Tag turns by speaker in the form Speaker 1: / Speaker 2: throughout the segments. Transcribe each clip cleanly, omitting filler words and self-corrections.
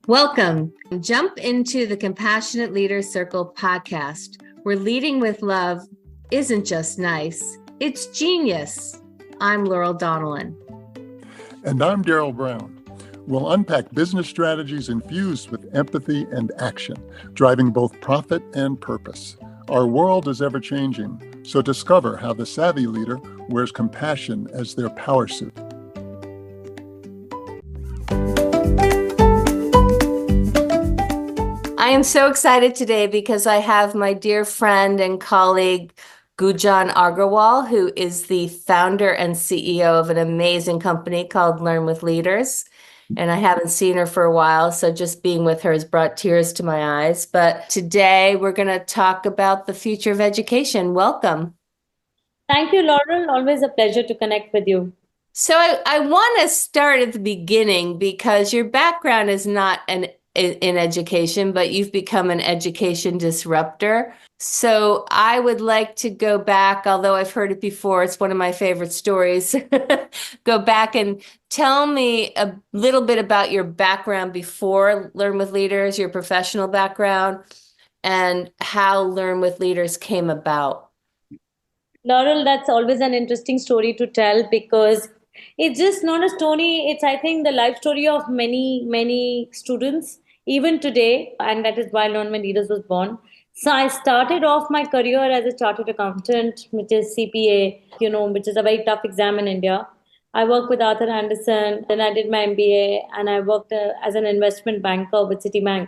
Speaker 1: Welcome. Jump into the Compassionate Leaders Circle podcast, where leading with love isn't just nice, it's genius. I'm Laurel Donnellan.
Speaker 2: And I'm Daryl Brown. We'll unpack business strategies infused with empathy and action, driving both profit and purpose. Our world is ever-changing, so discover how the savvy leader wears compassion as their power suit.
Speaker 1: I am so excited today because I have my dear friend and colleague, Gujan Agrawal, who is the founder and CEO of an amazing company called Learn with Leaders. And I haven't seen her for a while, so just being with her has brought tears to my eyes. But today we're going to talk about the future of education. Welcome.
Speaker 3: Thank you, Laurel. Always a pleasure to connect with you.
Speaker 1: So I want to start at the beginning because your background is not in education, but you've become an education disruptor. So I would like to go back, although I've heard it before, it's one of my favorite stories. Go back and tell me a little bit about your background before Learn with Leaders, your professional background, and how Learn with Leaders came about.
Speaker 3: Laurel, that's always an interesting story to tell because it's just not a story. It's, I think, the life story of many students, even today. And that is why Learn with Leaders was born. So I started off my career as a chartered accountant, which is CPA, which is a very tough exam in India. I worked with Arthur Andersen, then I did my MBA, and I worked as an investment banker with Citibank.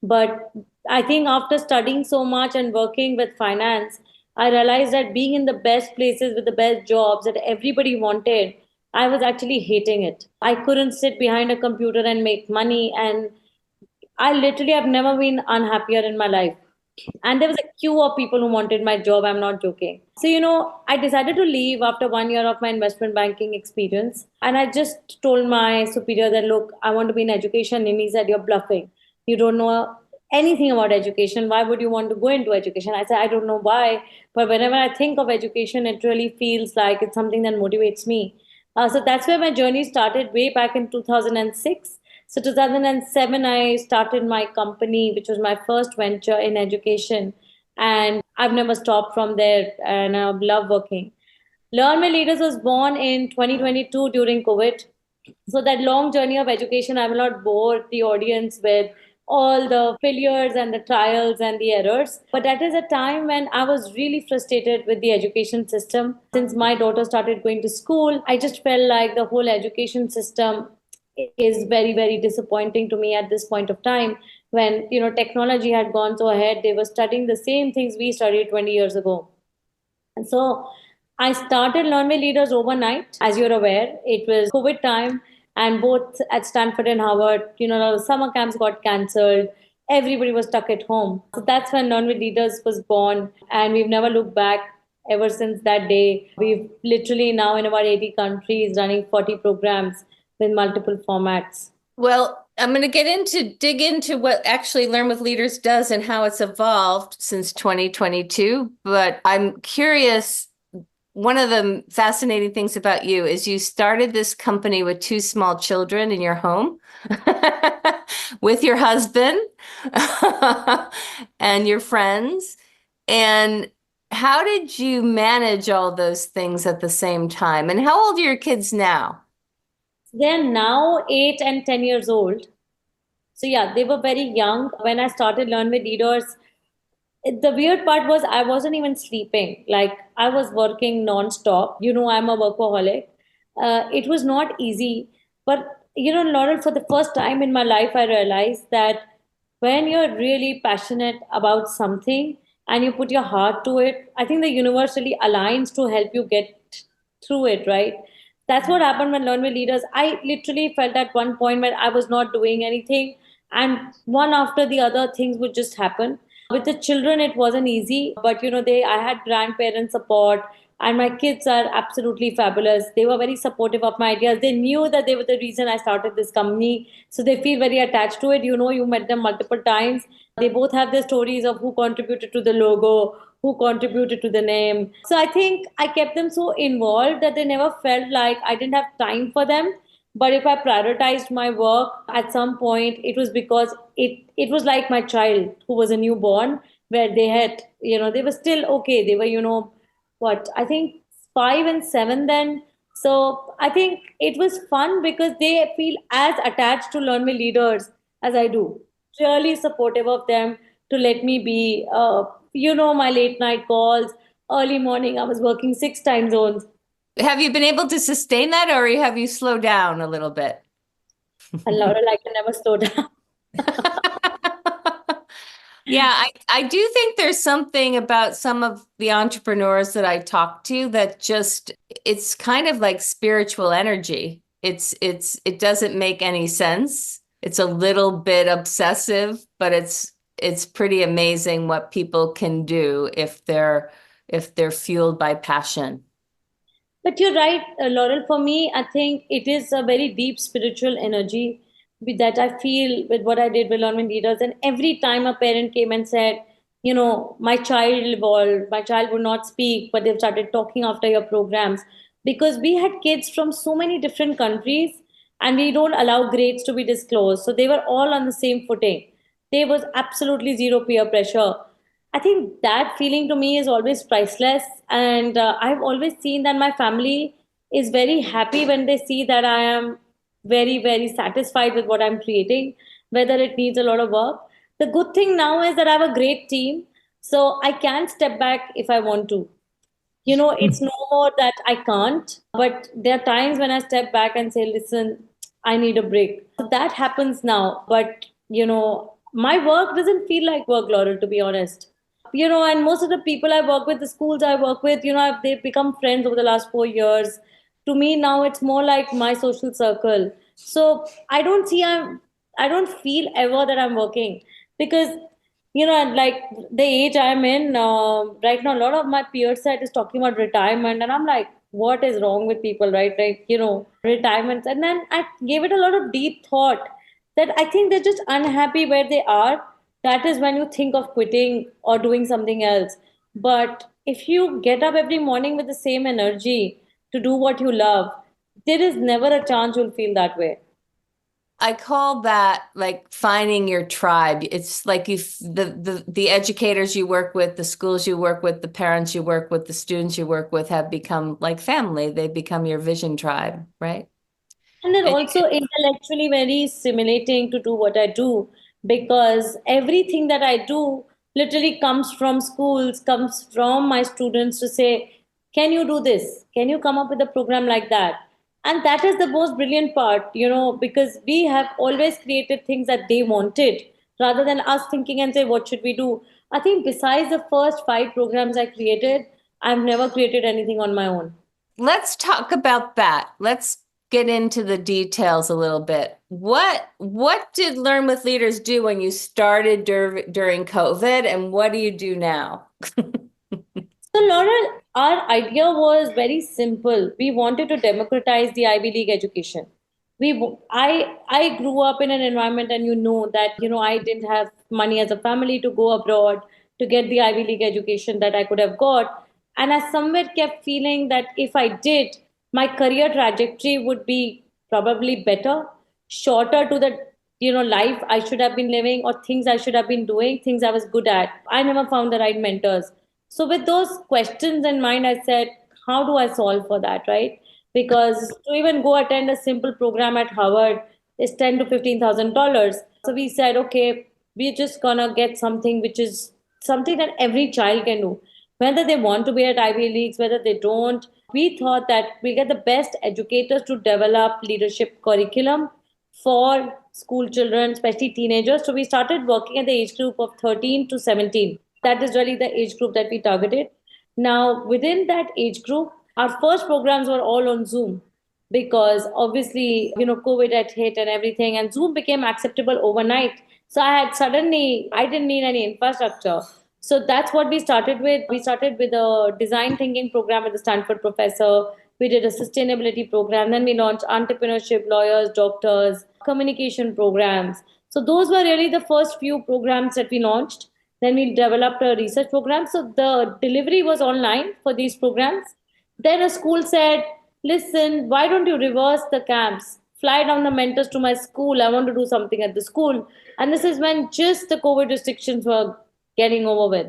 Speaker 3: But I think after studying so much and working with finance, I realized that being in the best places with the best jobs that everybody wanted, I was actually hating it. I couldn't sit behind a computer and make money. And I literally have never been unhappier in my life. And there was a queue of people who wanted my job. I'm not joking. So, I decided to leave after 1 year of my investment banking experience. And I just told my superior that, look, I want to be in education. And he said, you're bluffing. You don't know anything about education. Why would you want to go into education? I said, I don't know why. But whenever I think of education, it really feels like it's something that motivates me. So that's where my journey started way back in 2006. So 2007, I started my company, which was my first venture in education. And I've never stopped from there and I love working. Learn with Leaders was born in 2022 during COVID. So that long journey of education, I will not bore the audience with all the failures and the trials and the errors. But that is a time when I was really frustrated with the education system. Since my daughter started going to school, I just felt like the whole education system is very disappointing to me at this point of time when technology had gone so ahead. They were studying the same things we studied 20 years ago. And so I started Learn with Leaders overnight. As you're aware, it was COVID time, and both at Stanford and Harvard, the summer camps got cancelled. Everybody was stuck at home. So that's when Learn with Leaders was born, and we've never looked back ever since that day. We've literally now in about 80 countries running 40 programs with multiple formats.
Speaker 1: Well, I'm going to dig into what actually Learn with Leaders does and how it's evolved since 2022. But I'm curious, one of the fascinating things about you is you started this company with 2 small children in your home with your husband and your friends. And how did you manage all those things at the same time? And how old are your kids now?
Speaker 3: They're now 8 and 10 years old. So yeah, they were very young when I started Learn with Leaders. The weird part was I wasn't even sleeping. Like I was working nonstop. I'm a workaholic. It was not easy. But, Laurel, for the first time in my life, I realized that when you're really passionate about something and you put your heart to it, I think the universe really aligns to help you get through it, right? That's what happened when Learn with Leaders. I literally felt at one point when I was not doing anything, and one after the other things would just happen. With the children, it wasn't easy, but I had grandparent support, and my kids are absolutely fabulous. They were very supportive of my ideas. They knew that they were the reason I started this company, so they feel very attached to it. You met them multiple times. They both have their stories of who contributed to the logo, who contributed to the name. So I think I kept them so involved that they never felt like I didn't have time for them. But if I prioritized my work at some point, it was because it was like my child who was a newborn, where they had, they were still okay. They were, what, I think 5 and 7 then. So I think it was fun because they feel as attached to Learn Me Leaders as I do. Really supportive of them to let me be, my late night calls, early morning. I was working 6 time zones.
Speaker 1: Have you been able to sustain that, or have you slowed down a little bit?
Speaker 3: And Laurel, I can never slow down.
Speaker 1: Yeah, I do think there's something about some of the entrepreneurs that I talk to that just it's kind of like spiritual energy. It doesn't make any sense. It's a little bit obsessive, but it's pretty amazing what people can do if they're fueled by passion.
Speaker 3: But you're right, Laurel. For me, I think it is a very deep spiritual energy that I feel with what I did with Learning Leaders. And every time a parent came and said, my child evolved, my child would not speak, but they've started talking after your programs. Because we had kids from so many different countries and we don't allow grades to be disclosed. So they were all on the same footing. There was absolutely zero peer pressure. I think that feeling to me is always priceless. And I've always seen that my family is very happy when they see that I am very, very satisfied with what I'm creating, whether it needs a lot of work. The good thing now is that I have a great team, so I can step back if I want to. It's no more that I can't, but there are times when I step back and say, listen, I need a break. So that happens now. But, my work doesn't feel like work, Laurel, to be honest. And most of the people I work with, the schools I work with, they've become friends over the last 4 years. To me now, it's more like my social circle. So I don't feel ever that I'm working because like the age I'm in right now, a lot of my peer set is talking about retirement, and I'm like, what is wrong with people, right? Like, retirement. And then I gave it a lot of deep thought that I think they're just unhappy where they are. That is when you think of quitting or doing something else. But if you get up every morning with the same energy to do what you love, there is never a chance you'll feel that way.
Speaker 1: I call that like finding your tribe. It's like the educators you work with, the schools you work with, the parents you work with, the students you work with have become like family. They become your vision tribe, right?
Speaker 3: And they're
Speaker 1: And
Speaker 3: also intellectually very stimulating to do what I do because everything that I do literally comes from schools, comes from my students to say, can you do this? Can you come up with a program like that? And that is the most brilliant part, because we have always created things that they wanted rather than us thinking and say, what should we do? I think besides the first 5 programs I created, I've never created anything on my own.
Speaker 1: let's talk about that. Let's get into the details a little bit. What did Learn with Leaders do when you started during COVID, and what do you do now?
Speaker 3: So, Laurel, our idea was very simple. We wanted to democratize the Ivy League education. I grew up in an environment, and that I didn't have money as a family to go abroad to get the Ivy League education that I could have got, and I somewhere kept feeling that if I did, my career trajectory would be probably better, shorter to the life I should have been living or things I should have been doing, things I was good at. I never found the right mentors. So with those questions in mind, I said, how do I solve for that, right? Because to even go attend a simple program at Harvard is $10,000 to $15,000. So we said, okay, we're just gonna get something which is something that every child can do, whether they want to be at Ivy Leagues, whether they don't. We thought that we get the best educators to develop leadership curriculum for school children, especially teenagers. So we started working at the age group of 13 to 17. That is really the age group that we targeted. Now, within that age group, our first programs were all on Zoom because obviously, COVID had hit and everything, and Zoom became acceptable overnight. So I didn't need any infrastructure. So that's what we started with. We started with a design thinking program with the Stanford professor. We did a sustainability program. Then we launched entrepreneurship, lawyers, doctors, communication programs. So those were really the first few programs that we launched. Then we developed a research program. So the delivery was online for these programs. Then a school said, listen, why don't you reverse the camps fly down the mentors to my school. I want to do something at the school. And this is when just the COVID restrictions were getting over with.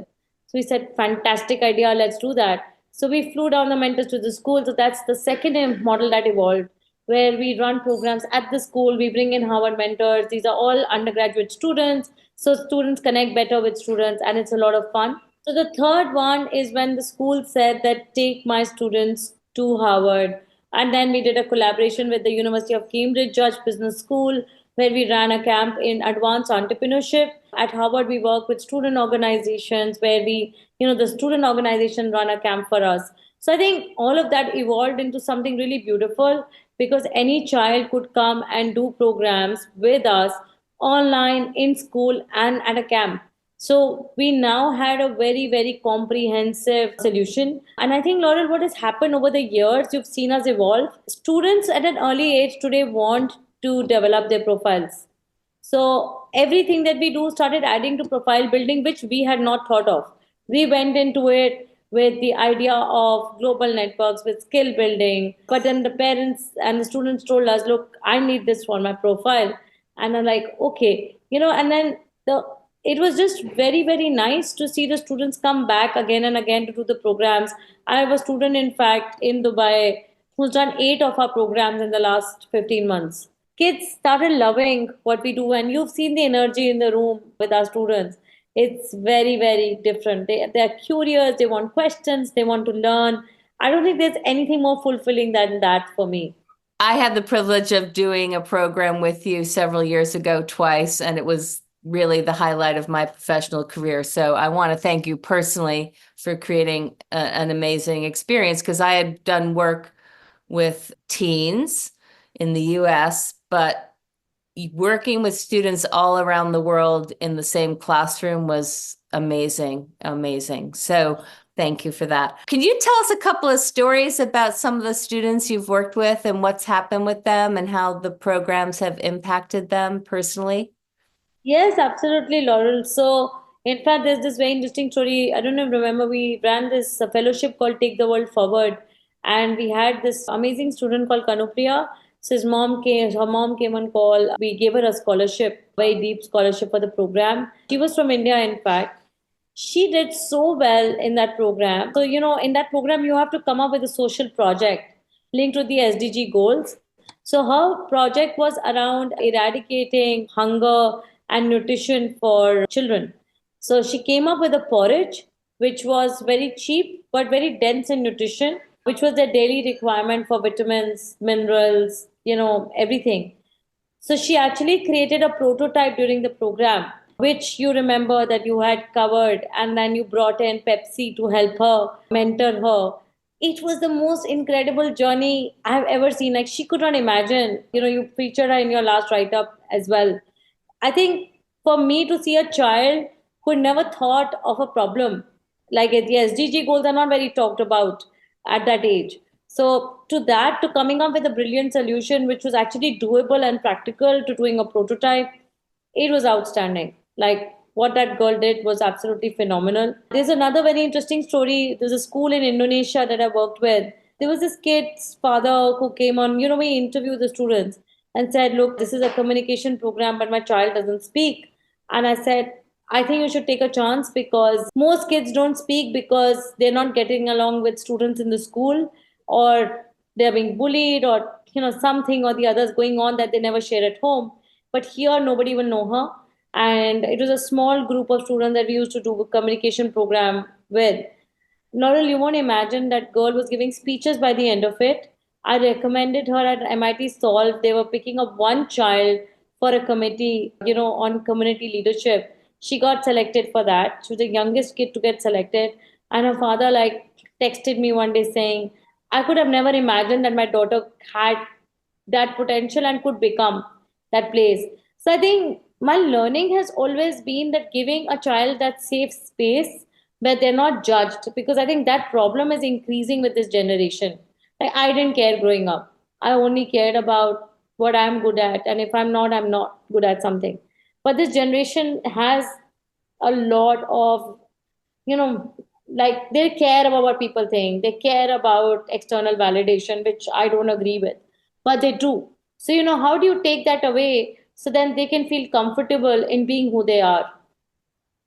Speaker 3: So we said, fantastic idea, let's do that. So we flew down the mentors to the school. So that's the second model that evolved, where we run programs at the school. We bring in Harvard mentors. These are all undergraduate students. So students connect better with students, and it's a lot of fun. So the third one is when the school said that take my students to Harvard. And then we did a collaboration with the University of Cambridge Judge Business School, where we ran a camp in advanced entrepreneurship. At Harvard, we work with student organizations where the student organization run a camp for us. So I think all of that evolved into something really beautiful, because any child could come and do programs with us online, in school, and at a camp. So we now had a very, very comprehensive solution. And I think, Laurel, what has happened over the years, you've seen us evolve. Students at an early age today want to develop their profiles. So everything that we do started adding to profile building, which we had not thought of. We went into it with the idea of global networks, with skill building. But then the parents and the students told us, look, I need this for my profile. And I'm like, okay, and then it was just very, very nice to see the students come back again and again to do the programs. I have a student, in fact, in Dubai who's done 8 of our programs in the last 15 months. Kids started loving what we do, and you've seen the energy in the room with our students. It's very, very different. They're curious, they want questions, they want to learn. I don't think there's anything more fulfilling than that for me.
Speaker 1: I had the privilege of doing a program with you several years ago twice, and it was really the highlight of my professional career. So I want to thank you personally for creating an amazing experience, because I had done work with teens in the US, but working with students all around the world in the same classroom was amazing, amazing. So thank you for that. Can you tell us a couple of stories about some of the students you've worked with and what's happened with them and how the programs have impacted them personally?
Speaker 3: Yes, absolutely, Laurel. So, in fact, there's this very interesting story. I don't know if you remember, we ran this fellowship called Take the World Forward, and we had this amazing student called Kanupriya. So her mom came on call. We gave her a scholarship, very deep scholarship for the program. She was from India, in fact. She did so well in that program. So, in that program, you have to come up with a social project linked to the SDG goals. So her project was around eradicating hunger and nutrition for children. So she came up with a porridge, which was very cheap but very dense in nutrition, which was their daily requirement for vitamins, minerals, everything. So she actually created a prototype during the program, which you remember that you had covered, and then you brought in Pepsi to help her, mentor her. It was the most incredible journey I've ever seen. Like, she could not imagine. You featured her in your last write up as well. I think for me to see a child who never thought of a problem, like the SDG goals are not very talked about at that age. So to coming up with a brilliant solution, which was actually doable and practical, to doing a prototype, it was outstanding. Like, what that girl did was absolutely phenomenal. There's another very interesting story. There's a school in Indonesia that I worked with. There was this kid's father who came on, we interviewed the students and said, look, this is a communication program, but my child doesn't speak. And I said, I think you should take a chance, because most kids don't speak because they're not getting along with students in the school, or they're being bullied, or something or the other is going on that they never share at home. But here nobody will know her. And it was a small group of students that we used to do a communication program with. Laurel, you won't imagine, that girl was giving speeches by the end of it. I recommended her at MIT Solve. They were picking up one child for a committee, on community leadership. She got selected for that. She was the youngest kid to get selected. And her father texted me one day saying, I could have never imagined that my daughter had that potential and could become that place. So I think my learning has always been that giving a child that safe space where they're not judged, because I think that problem is increasing with this generation. Like, I didn't care growing up. I only cared about what I'm good at, and if I'm not good at something. But this generation has a lot of, they care about what people think. They care about external validation, which I don't agree with, but they do. So, how do you take that away so then they can feel comfortable in being who they are?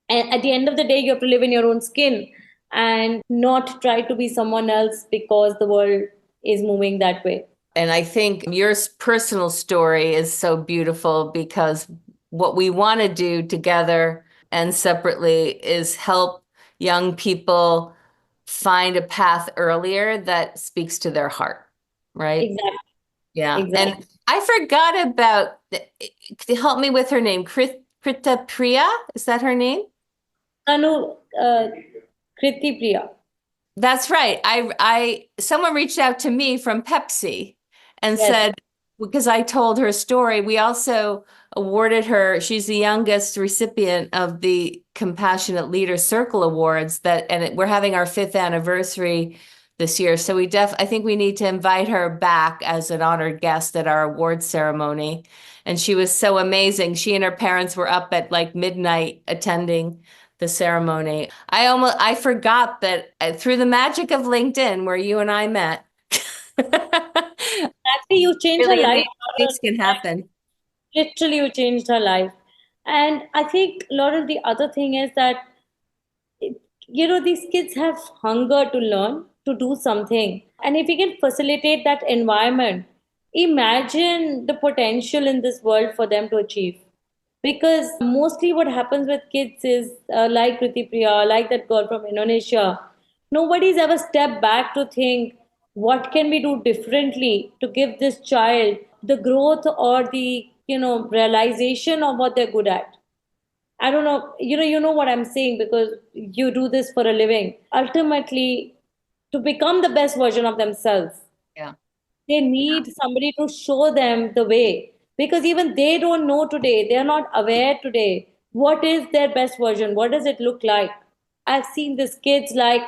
Speaker 3: And at the end of the day, you have to live in your own skin and not try to be someone else because the world is moving that way.
Speaker 1: And I think your personal story is so beautiful because what we want to do together and separately is help young people find a path earlier that speaks to their heart, right?
Speaker 3: Exactly.
Speaker 1: Yeah.
Speaker 3: Exactly.
Speaker 1: And I forgot about, help me with her name, Krita Priya, is that her name?
Speaker 3: Anu, Kriti Priya.
Speaker 1: That's right. Someone reached out to me from Pepsi and
Speaker 3: Yes.
Speaker 1: said, because I told her story, we also awarded her, she's the youngest recipient of the Compassionate Leader Circle Awards we're having our 5th anniversary this year. So I think we need to invite her back as an honored guest at our award ceremony. And she was so amazing. She and her parents were up at like midnight attending the ceremony. I forgot that through the magic of LinkedIn, where you and I met,
Speaker 3: Actually, you changed her
Speaker 1: really
Speaker 3: life.
Speaker 1: amazing things can happen.
Speaker 3: Literally, you changed her life. And I think, Laurel, the other thing is that, these kids have hunger to learn, to do something. And if we can facilitate that environment, imagine the potential in this world for them to achieve. Because mostly what happens with kids is like Kriti Priya, like that girl from Indonesia, nobody's ever stepped back to think what can we do differently to give this child the growth or the realization of what they're good at. I don't know, you know what I'm saying because you do this for a living. Ultimately, to become the best version of themselves,
Speaker 1: Yeah.
Speaker 3: they need somebody to show them the way because even they don't know today, they are not aware today what is their best version, what does it look like. I've seen these kids like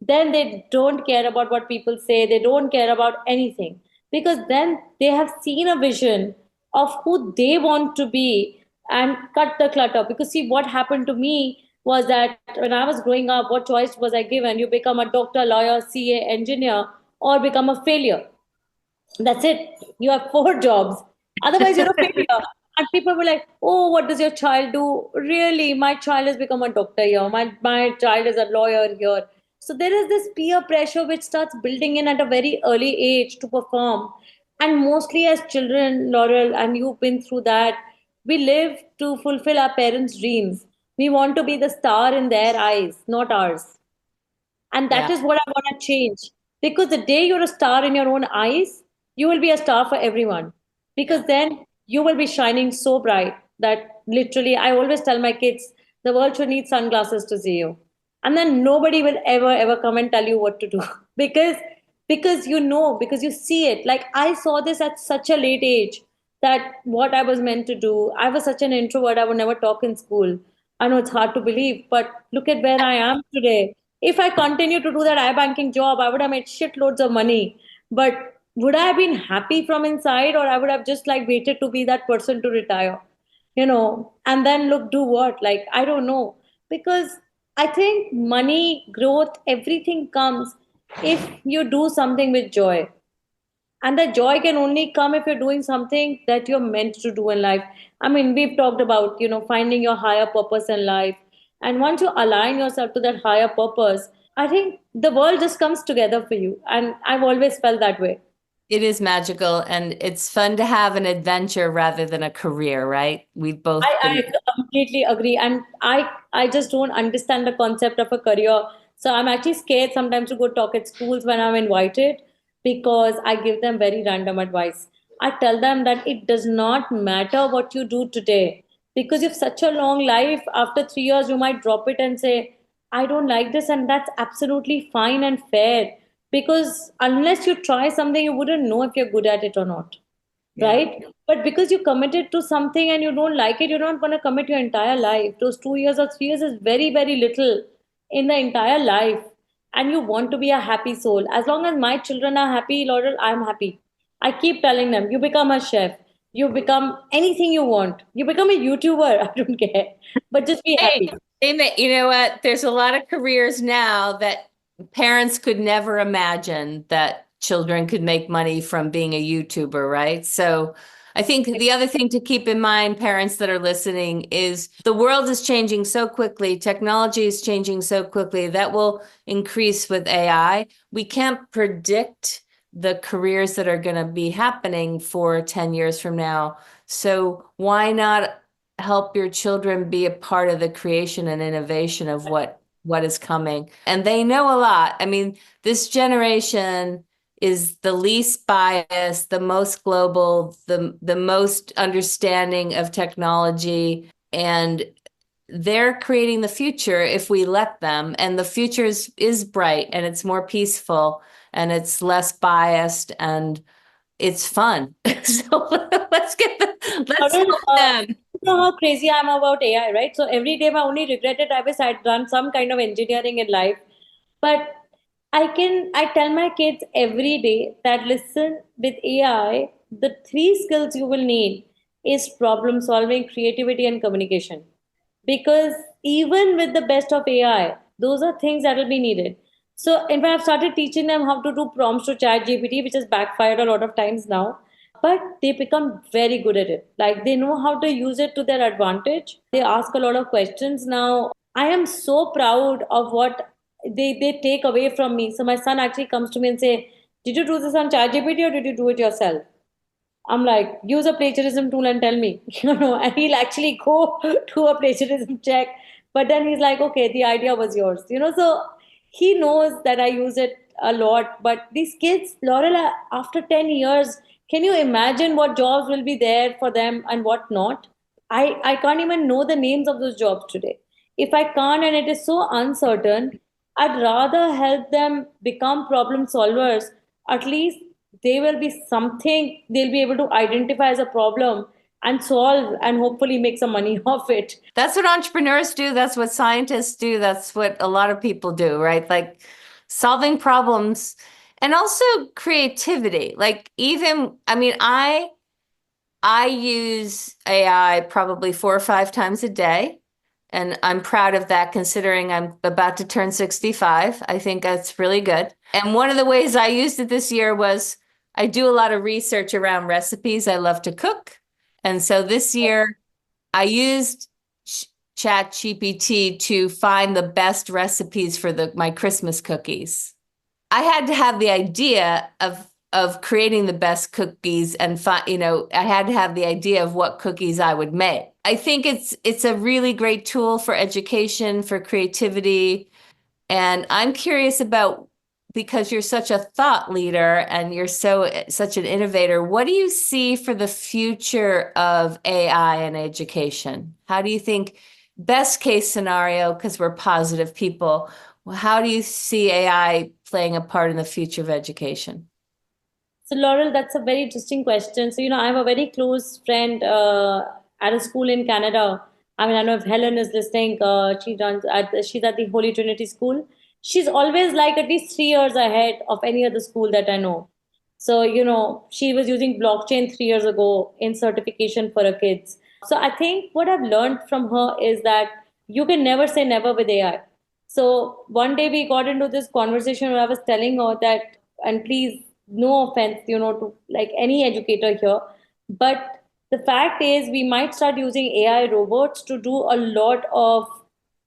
Speaker 3: then they don't care about what people say, they don't care about anything because then they have seen a vision of who they want to be and cut the clutter. Because see, what happened to me was that when I was growing up, what choice was I given? You become a doctor, lawyer, CA, engineer, or become a failure. That's it. You have 4 jobs. Otherwise, you're a failure. And people were like, oh, what does your child do? Really, my child has become a doctor here. My child is a lawyer here. So there is this peer pressure which starts building in at a very early age to perform. And mostly as children, Laurel, and you've been through that, we live to fulfill our parents' dreams. We want to be the star in their eyes, not ours. And that
Speaker 1: Yeah.
Speaker 3: is what I want to change. Because the day you're a star in your own eyes, you will be a star for everyone. Because then you will be shining so bright that literally, I always tell my kids, the world should need sunglasses to see you. And then nobody will ever come and tell you what to do. Because because you see it. Like I saw this at such a late age that what I was meant to do. I was such an introvert, I would never talk in school. I know it's hard to believe, but look at where I am today. If I continue to do that iBanking job, I would have made shitloads of money. But would I have been happy from inside, or I would have just like waited to be that person to retire? And then look, do what? Like, I don't know. Because I think money, growth, everything comes if you do something with joy. And the joy can only come if you're doing something that you're meant to do in life. I mean, we've talked about, finding your higher purpose in life. And once you align yourself to that higher purpose, I think the world just comes together for you. And I've always felt that way.
Speaker 1: It is magical and it's fun to have an adventure rather than a career, right? We've both
Speaker 3: I
Speaker 1: been.
Speaker 3: completely agree. And I just don't understand the concept of a career. So I'm actually scared sometimes to go talk at schools when I'm invited because I give them very random advice. I tell them that it does not matter what you do today because you've such a long life. After 3 years, you might drop it and say, I don't like this. And that's absolutely fine and fair because unless you try something, you wouldn't know if you're good at it or not,
Speaker 1: Yeah.
Speaker 3: right? But because you committed to something and you don't like it, you're not going to commit your entire life. Those 2 years or 3 years is very, very little in the entire life. And you want to be a happy soul. As long as my children are happy, Laurel, I'm happy. I keep telling them, you become a chef, you become anything you want, you become a YouTuber, I don't care, but just be
Speaker 1: Hey,
Speaker 3: happy.
Speaker 1: you know what? There's a lot of careers now that parents could never imagine that children could make money from being a YouTuber, right? So I think the other thing to keep in mind, parents that are listening, is the world is changing so quickly. Technology is changing so quickly that will increase with AI. We can't predict the careers that are going to be happening for 10 years from now. So why not help your children be a part of the creation and innovation of what is coming? And they know a lot. I mean, this generation is the least biased, the most global, the most understanding of technology, and they're creating the future if we let them. And the future is bright, and it's more peaceful, and it's less biased, and it's fun. So let's
Speaker 3: Arun,
Speaker 1: help them.
Speaker 3: you know how crazy I am about AI, right? So every day my only regret is I wish I'd done some kind of engineering in life. But I tell my kids every day that listen, with AI, the three skills you will need is problem solving, creativity, and communication. Because even with the best of AI, those are things that will be needed. So, in fact, I've started teaching them how to do prompts to chat GPT, which has backfired a lot of times now. But they become very good at it. Like they know how to use it to their advantage. They ask a lot of questions now. I am so proud of what they take away from me. So my son actually comes to me and say, "Did you do this on ChatGPT or did you do it yourself?" I'm like, use a plagiarism tool and tell me, and he'll actually go to a plagiarism check. But then he's like, okay, the idea was yours. So he knows that I use it a lot. But these kids, Laurel, after 10 years, can you imagine what jobs will be there for them and what not? I can't even know the names of those jobs today. If I can't and it is so uncertain, I'd rather help them become problem solvers. At least they will be something they'll be able to identify as a problem and solve and hopefully make some money off it.
Speaker 1: That's what entrepreneurs do. That's what scientists do. That's what a lot of people do, right? Like solving problems and also creativity. Like even, I mean, I use AI probably 4 or 5 times a day. And I'm proud of that considering I'm about to turn 65. I think that's really good. And one of the ways I used it this year was I do a lot of research around recipes. I love to cook. And so this year I used Chat GPT to find the best recipes for my Christmas cookies. I had to have the idea of creating the best cookies and I had to have the idea of what cookies I would make. I think it's a really great tool for education, for creativity, and I'm curious about, because you're such a thought leader and you're such an innovator, what do you see for the future of AI and education? How do you think, best case scenario, because we're positive people, how do you see AI playing a part in the future of education?
Speaker 3: So, Laurel, that's a very interesting question. So, I have a very close friend at a school in Canada. I mean, I know if Helen is listening, she's at the Holy Trinity School. She's always like at least 3 years ahead of any other school that I know. So, she was using blockchain 3 years ago in certification for her kids. So, I think what I've learned from her is that you can never say never with AI. So, one day we got into this conversation where I was telling her that, and please, no offense, to like any educator here, but the fact is we might start using AI robots to do a lot of,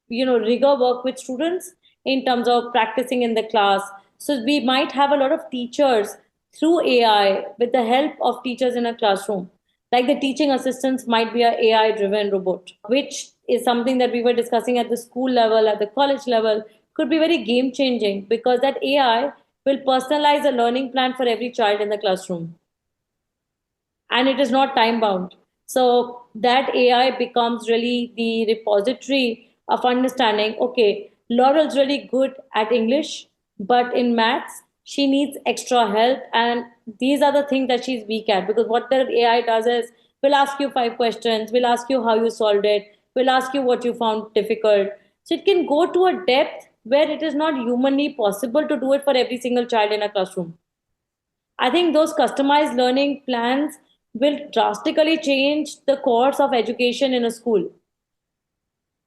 Speaker 3: rigor work with students in terms of practicing in the class. So we might have a lot of teachers through AI with the help of teachers in a classroom. Like the teaching assistants might be a AI driven robot, which is something that we were discussing at the school level, at the college level, could be very game changing because that AI will personalize a learning plan for every child in the classroom. And it is not time bound. So that AI becomes really the repository of understanding, okay, Laurel's really good at English, but in maths, she needs extra help. And these are the things that she's weak at because what the AI does is we'll ask you 5 questions, we'll ask you how you solved it, we'll ask you what you found difficult. So it can go to a depth where it is not humanly possible to do it for every single child in a classroom. I think those customized learning plans will drastically change the course of education in a school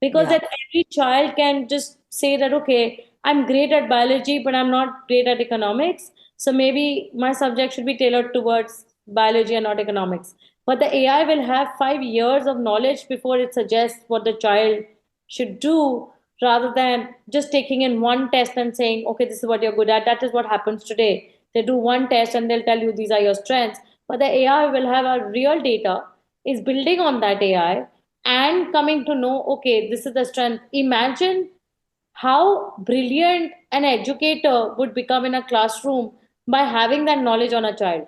Speaker 3: because
Speaker 1: Yeah.
Speaker 3: that every child can just say that, okay, I'm great at biology, but I'm not great at economics. So maybe my subject should be tailored towards biology and not economics. but the AI will have 5 years of knowledge before it suggests what the child should do, rather than just taking in one test and saying, okay, this is what you're good at. That is what happens today. They do one test and they'll tell you these are your strengths. But the AI will have a real data, is building on that AI and coming to know, okay, this is the strength. Imagine how brilliant an educator would become in a classroom by having that knowledge on a child.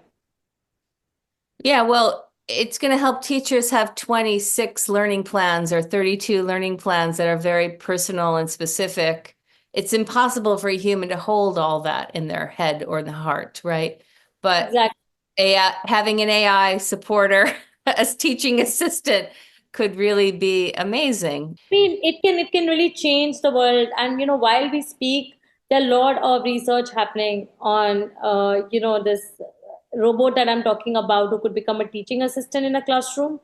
Speaker 1: Yeah, well, it's going to help teachers have 26 learning plans or 32 learning plans that are very personal and specific. It's impossible for a human to hold all that in their head or the heart, right? But
Speaker 3: Exactly.
Speaker 1: having an AI supporter as teaching assistant could really be amazing.
Speaker 3: I mean, it can really change the world. And while we speak, there are a lot of research happening on this robot that I'm talking about, who could become a teaching assistant in a classroom.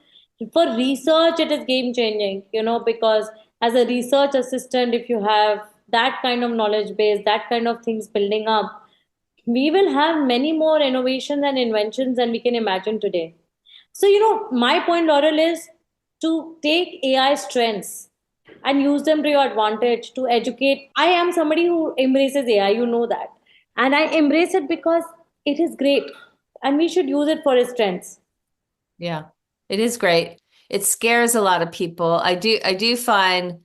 Speaker 3: For research, it is game changing. Because as a research assistant, if you have that kind of knowledge base, that kind of things building up, we will have many more innovations and inventions than we can imagine today. So, my point, Laurel, is to take AI strengths and use them to your advantage to educate. I am somebody who embraces AI, you know that. And I embrace it because it is great and we should use it for its strengths.
Speaker 1: Yeah, it is great. It scares a lot of people. I do find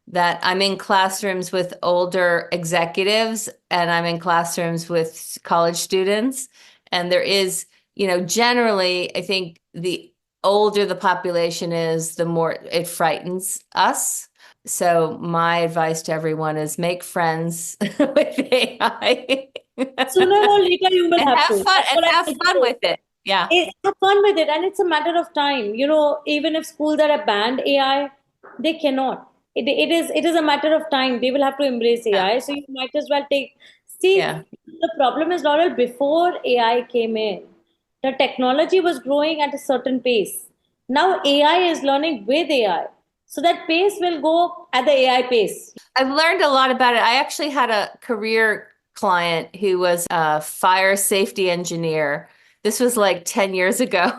Speaker 1: that I'm in classrooms with older executives and I'm in classrooms with college students. And there is, generally, I think the older the population is, the more it frightens us. So my advice to everyone is make friends with AI.
Speaker 3: Sooner or later, you will
Speaker 1: And
Speaker 3: have
Speaker 1: have
Speaker 3: to.
Speaker 1: fun
Speaker 3: That's
Speaker 1: and
Speaker 3: what I
Speaker 1: have
Speaker 3: like to
Speaker 1: fun
Speaker 3: say.
Speaker 1: with it. Yeah.
Speaker 3: Have fun with it, and it's a matter of time. Even if schools that have banned AI, they cannot. It is a matter of time. They will have to embrace
Speaker 1: Yeah.
Speaker 3: AI. So you might as well take. See,
Speaker 1: Yeah.
Speaker 3: the problem is, Laurel, before AI came in, the technology was growing at a certain pace. Now AI is learning with AI, so that pace will go at the AI pace.
Speaker 1: I've learned a lot about it. I actually had a career client who was a fire safety engineer. This was like 10 years ago.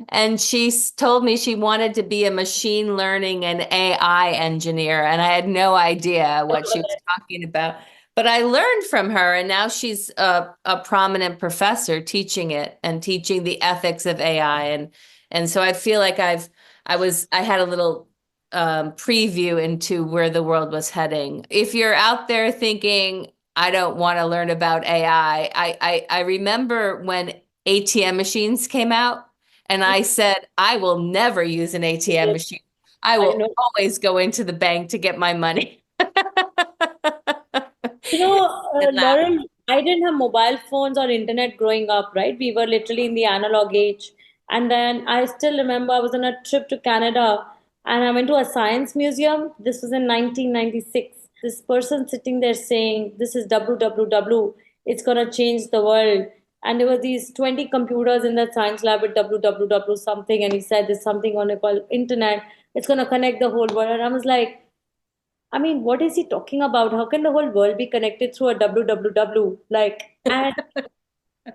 Speaker 1: And she told me she wanted to be a machine learning and AI engineer. And I had no idea what she was talking about. But I learned from her, and now she's a prominent professor teaching it and teaching the ethics of AI. And so I feel like I had a little preview into where the world was heading. If you're out there thinking, I don't want to learn about AI, I remember when ATM machines came out. And I said, I will never use an ATM machine. I
Speaker 3: I
Speaker 1: will
Speaker 3: know.
Speaker 1: always go into the bank to get my money. And laugh.
Speaker 3: Lauren, I didn't have mobile phones or internet growing up, right? We were literally in the analog age. And then I still remember I was on a trip to Canada and I went to a science museum. This was in 1996. This person sitting there saying, this is WWW, it's going to change the world. And there were these 20 computers in that science lab with WWW something. And he said, there's something on it called internet. It's going to connect the whole world. And I was like, I mean, what is he talking about? How can the whole world be connected through a www? Like, and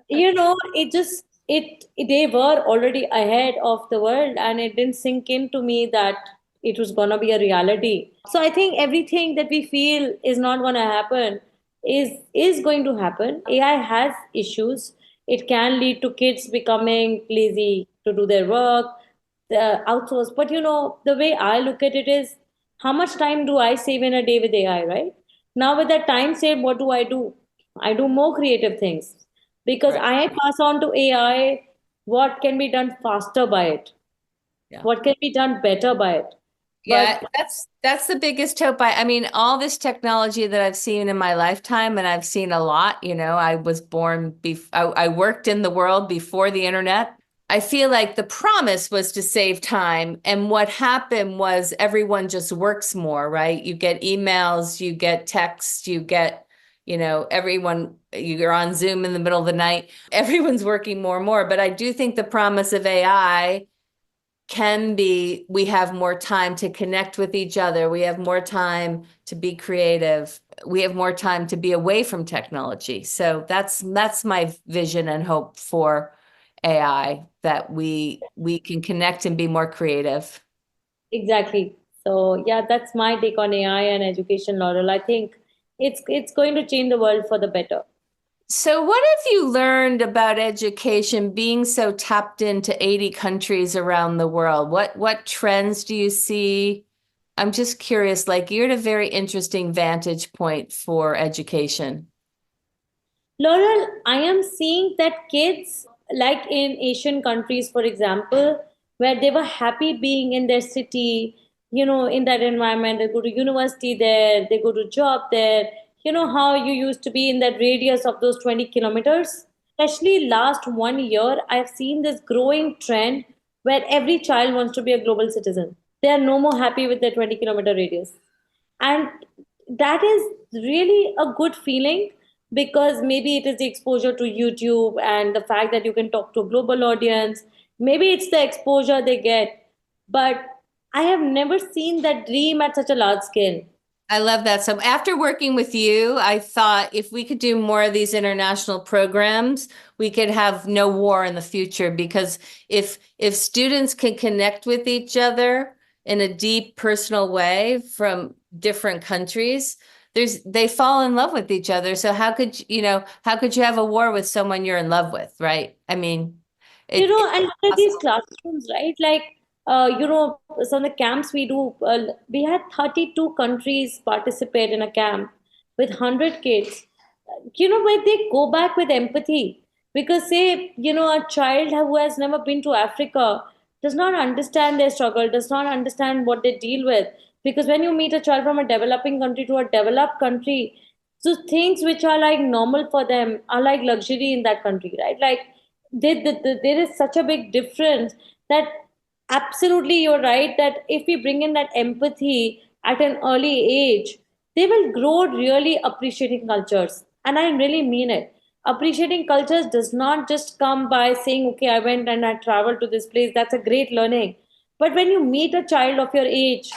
Speaker 3: it just they were already ahead of the world, and it didn't sink into me that it was gonna be a reality. So I think everything that we feel is not gonna happen is going to happen. AI has issues. It can lead to kids becoming lazy to do their work, outsource. But the way I look at it is, how much time do I save in a day with AI, right? Now, with that time saved, what do? I do more creative things because
Speaker 1: Right.
Speaker 3: I pass on to AI what can be done faster by it,
Speaker 1: Yeah.
Speaker 3: what can be done better by it.
Speaker 1: Yeah,
Speaker 3: But
Speaker 1: that's the biggest hope. I mean, all this technology that I've seen in my lifetime, and I've seen a lot, I was born I worked in the world before the internet. I feel like the promise was to save time, and what happened was everyone just works more, right? You get emails, you get texts, you get, everyone, you're on Zoom in the middle of the night. Everyone's working more and more, but I do think the promise of AI can be, we have more time to connect with each other. We have more time to be creative. We have more time to be away from technology. So that's my vision and hope for AI, that we can connect and be more creative.
Speaker 3: Exactly. So yeah, that's my take on AI and education, Laurel. I think it's going to change the world for the better.
Speaker 1: So, what have you learned about education being so tapped into 80 countries around the world? What trends do you see? I'm just curious, like you're at a very interesting vantage point for education.
Speaker 3: Laurel, I am seeing that kids, like in Asian countries, for example, where they were happy being in their city, in that environment, they go to university there, they go to job there. You know how you used to be in that radius of those 20 kilometers? Especially last 1 year, I've seen this growing trend where every child wants to be a global citizen. They are no more happy with their 20-kilometer radius. And that is really a good feeling because maybe it is the exposure to YouTube and the fact that you can talk to a global audience. Maybe it's the exposure they get, but I have never seen that dream at such a large scale.
Speaker 1: I love that. So after working with you, I thought if we could do more of these international programs, we could have no war in the future, because if students can connect with each other in a deep personal way from different countries, they fall in love with each other. So how could you have a war with someone you're in love with, right? I mean, it's
Speaker 3: And look at these
Speaker 1: possible.
Speaker 3: classrooms, right? Like, some of the camps we do, we had 32 countries participate in a camp with 100 kids. Where they go back with empathy. Because, say, a child who has never been to Africa does not understand their struggle, does not understand what they deal with. Because when you meet a child from a developing country to a developed country, so things which are like normal for them are like luxury in that country, right? Like, there is such a big difference that absolutely you're right that if we bring in that empathy at an early age, they will grow really appreciating cultures. And I really mean it. Appreciating cultures does not just come by saying, okay, I went and I traveled to this place. That's a great learning. But when you meet a child of your age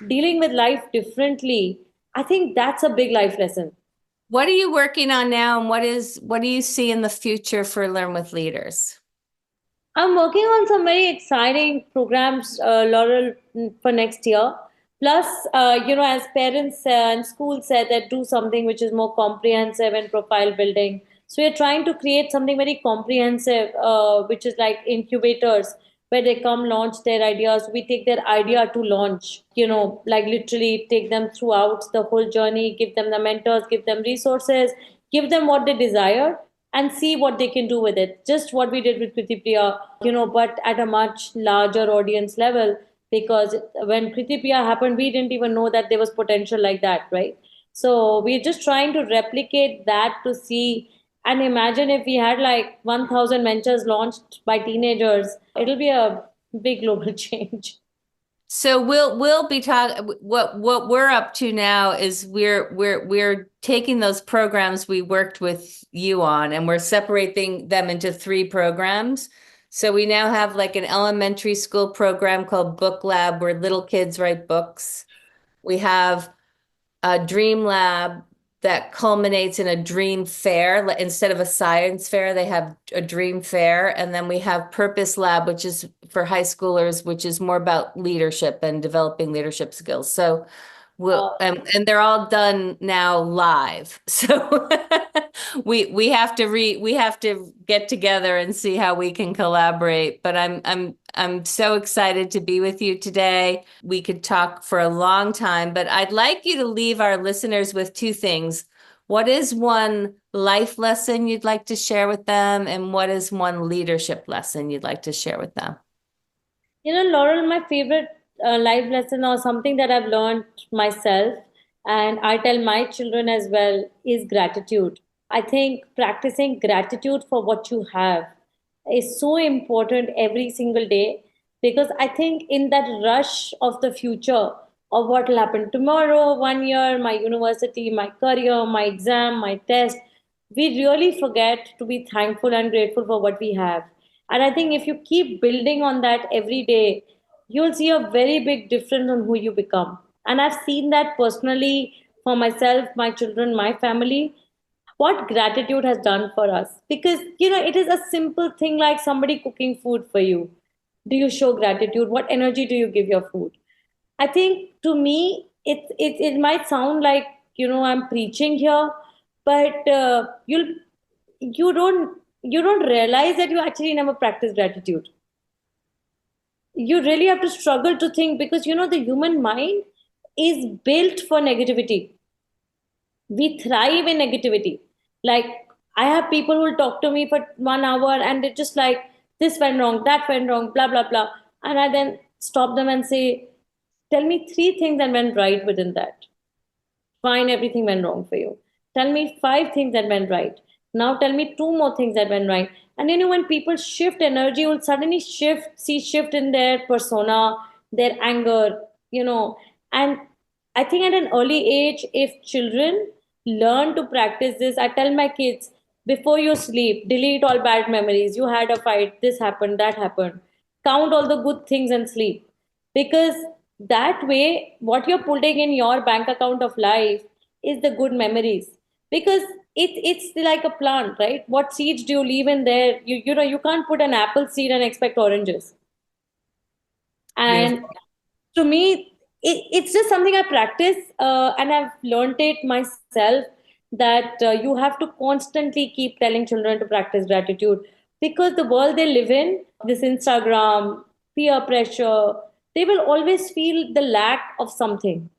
Speaker 3: dealing with life differently, I think that's a big life lesson.
Speaker 1: What are you working on now, and what do you see in the future for Learn with Leaders?
Speaker 3: I'm working on some very exciting programs, Laurel, for next year. Plus, as parents and schools said that do something which is more comprehensive and profile building. So we're trying to create something very comprehensive, which is like incubators where they come launch their ideas. We take their idea to launch, like literally take them throughout the whole journey, give them the mentors, give them resources, give them what they desire and see what they can do with it. Just what we did with Kriti Priya, but at a much larger audience level. Because when Kriti Priya happened, we didn't even know that there was potential like that, right? So we're just trying to replicate that to see and imagine if we had like 1,000 ventures launched by teenagers, it'll be a big global change.
Speaker 1: So we'll be talking. What we're up to now is we're taking those programs we worked with you on, and we're separating them into 3 programs. So we now have like an elementary school program called Book Lab, where little kids write books. We have a dream lab that culminates in a dream fair. Instead of a science fair, they have a dream fair. And then we have Purpose Lab, which is for high schoolers, which is more about leadership and developing leadership skills. So and they're all done now live. So we have to get together and see how we can collaborate. But I'm so excited to be with you today. We could talk for a long time, but I'd like you to leave our listeners with 2 things. What is one life lesson you'd like to share with them, and what is one leadership lesson you'd like to share with them?
Speaker 3: Laurel, my favorite life lesson or something that I've learned myself, and I tell my children as well, is gratitude. I think practicing gratitude for what you have is so important every single day because I think in that rush of the future of what will happen tomorrow, 1 year, my university, my career, my exam, my test, we really forget to be thankful and grateful for what we have. And I think if you keep building on that every day, you'll see a very big difference on who you become. And I've seen that personally for myself, my children, my family. what gratitude has done for us. Because, it is a simple thing like somebody cooking food for you. Do you show gratitude? What energy do you give your food? I think to me, it might sound like, I'm preaching here, but you don't realize that you actually never practice gratitude. You really have to struggle to think, because the human mind is built for negativity. We thrive in negativity. Like, I have people who will talk to me for 1 hour and they're just like, this went wrong, that went wrong, blah blah blah. And I then stop them and say, tell me three things that went right within that. Fine, everything went wrong for you. Tell me five things that went right. Now tell me two more things that went right. And when people shift energy, will suddenly see shift in their persona, their anger, and I think at an early age, if children learn to practice this, I tell my kids, before you sleep, delete all bad memories. You had a fight, this happened, that happened. Count all the good things and sleep. Because that way, what you're putting in your bank account of life is the good memories. Because it's like a plant, right? What seeds do you leave in there? You can't put an apple seed and expect oranges.
Speaker 1: Beautiful.
Speaker 3: And to me, it's just something I practice, and I've learned it myself, that you have to constantly keep telling children to practice gratitude, because the world they live in, this Instagram, peer pressure, they will always feel the lack of something.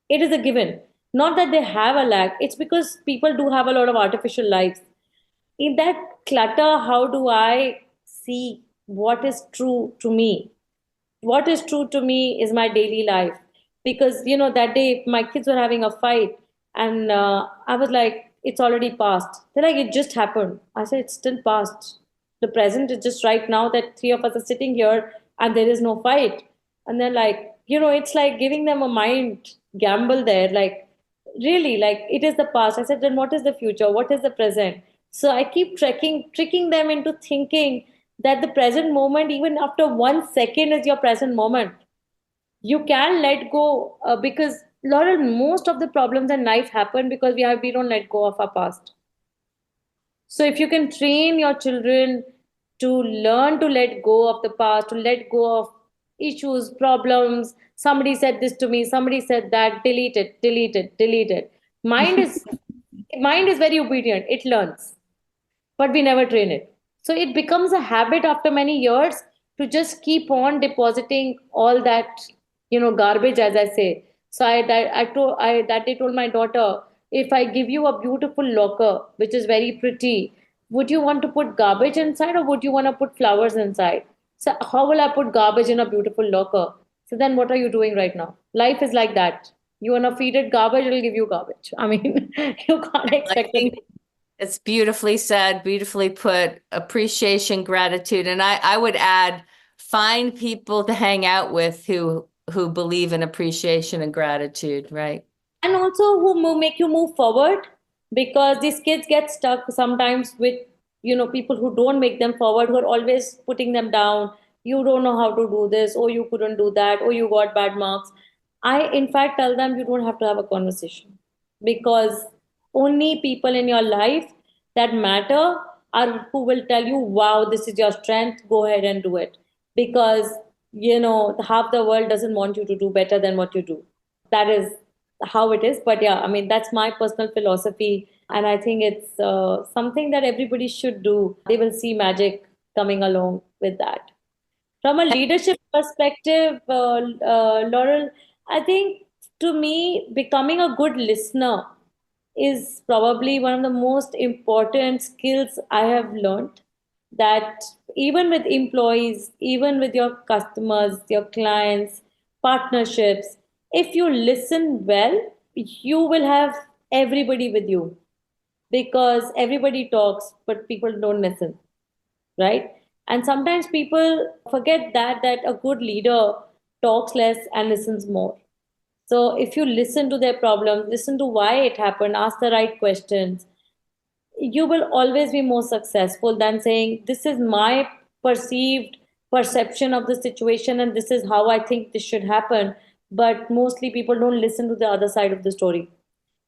Speaker 3: It is a given. Not that they have a lack, it's because people do have a lot of artificial lives. In that clutter, how do I see what is true to me? What is true to me is my daily life. Because that day my kids were having a fight, and I was like, it's already past. They're like, it just happened. I said, it's still past. The present is just right now, that three of us are sitting here and there is no fight. And they're like, it's like giving them a mind gamble there, like, really, like, it is the past. I said, then what is the future? What is the present? So I keep tricking them into thinking that the present moment, even after 1 second, is your present moment. You can let go, because Laurel, most of the problems in life happen because we don't let go of our past. So if you can train your children to learn to let go of the past, to let go of issues, problems, somebody said this to me, somebody said that, delete it, delete it, delete it. Mind is very obedient. It learns, but we never train it. So it becomes a habit after many years to just keep on depositing all that, garbage, as I say. So that day told my daughter, if I give you a beautiful locker, which is very pretty, would you want to put garbage inside or would you want to put flowers inside? So how will I put garbage in a beautiful locker? So then what are you doing right now? Life is like that. You want to feed it garbage, it'll give you garbage. I mean, you can't
Speaker 1: I
Speaker 3: expect
Speaker 1: think
Speaker 3: it.
Speaker 1: it's beautifully said, beautifully put. Appreciation, gratitude, and I would add, find people to hang out with who believe in appreciation and gratitude, right?
Speaker 3: And also who make you move forward, because these kids get stuck sometimes with people who don't make them forward, who are always putting them down. You don't know how to do this, or you couldn't do that, or you got bad marks. I in fact tell them, you don't have to have a conversation, because only people in your life that matter are who will tell you, wow, this is your strength, go ahead and do it. Because half the world doesn't want you to do better than what you do. That is how it is. But yeah, I mean, that's my personal philosophy. And I think it's something that everybody should do. They will see magic coming along with that. From a leadership perspective, Laurel, I think to me, becoming a good listener is probably one of the most important skills I have learned. That even with employees, even with your customers, your clients, partnerships, if you listen well, you will have everybody with you, because everybody talks, but people don't listen, right? And sometimes people forget that a good leader talks less and listens more. So if you listen to their problems, listen to why it happened, ask the right questions, you will always be more successful than saying, this is my perceived perception of the situation and this is how I think this should happen. But mostly people don't listen to the other side of the story.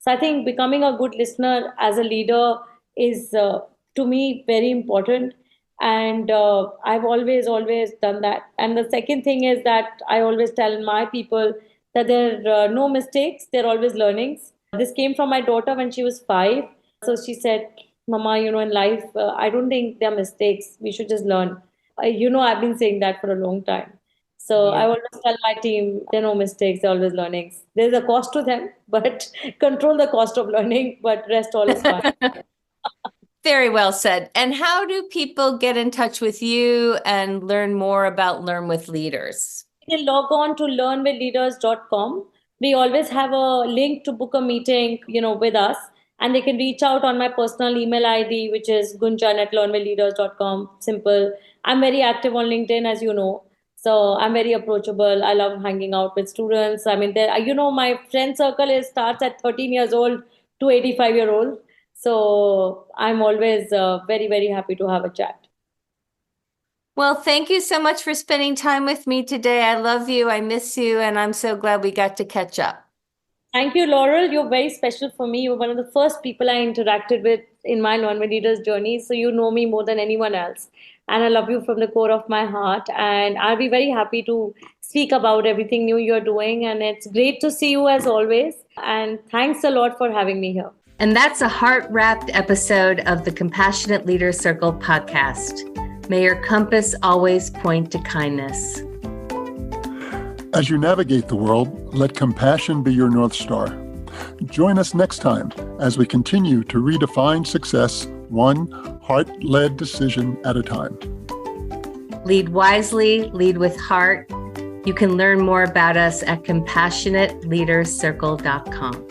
Speaker 3: So I think becoming a good listener as a leader is, to me, very important. And I've always done that. And the second thing is that I always tell my people that there are no mistakes, there are always learnings. This came from my daughter when she was 5. So she said, Mama, in life, I don't think there are mistakes. We should just learn. I've been saying that for a long time. So I
Speaker 1: Yeah.
Speaker 3: always tell my team, there are no mistakes, there are always learnings. There's a cost to them, but control the cost of learning, but rest all is fine.
Speaker 1: Very well said. And how do people get in touch with you and learn more about Learn with Leaders?
Speaker 3: You can log on to learnwithleaders.com. We always have a link to book a meeting, with us. And they can reach out on my personal email ID, which is gunjan@learnwithleaders.com. Simple. I'm very active on LinkedIn, as you know. So I'm very approachable. I love hanging out with students. I mean, my friend circle starts at 13 years old to 85-year-old. So I'm always very, very happy to have a chat.
Speaker 1: Well, thank you so much for spending time with me today. I love you. I miss you. And I'm so glad we got to catch up.
Speaker 3: Thank you, Laurel. You're very special for me. You're one of the first people I interacted with in my Learn with Leaders journey. So you know me more than anyone else. And I love you from the core of my heart. And I'll be very happy to speak about everything new you're doing. And it's great to see you as always. And thanks a lot for having me here.
Speaker 1: And that's a heart-wrapped episode of the Compassionate Leader Circle podcast. May your compass always point to kindness.
Speaker 2: As you navigate the world, let compassion be your North Star. Join us next time as we continue to redefine success one heart-led decision at a time.
Speaker 1: Lead wisely, lead with heart. You can learn more about us at compassionateleadercircle.com.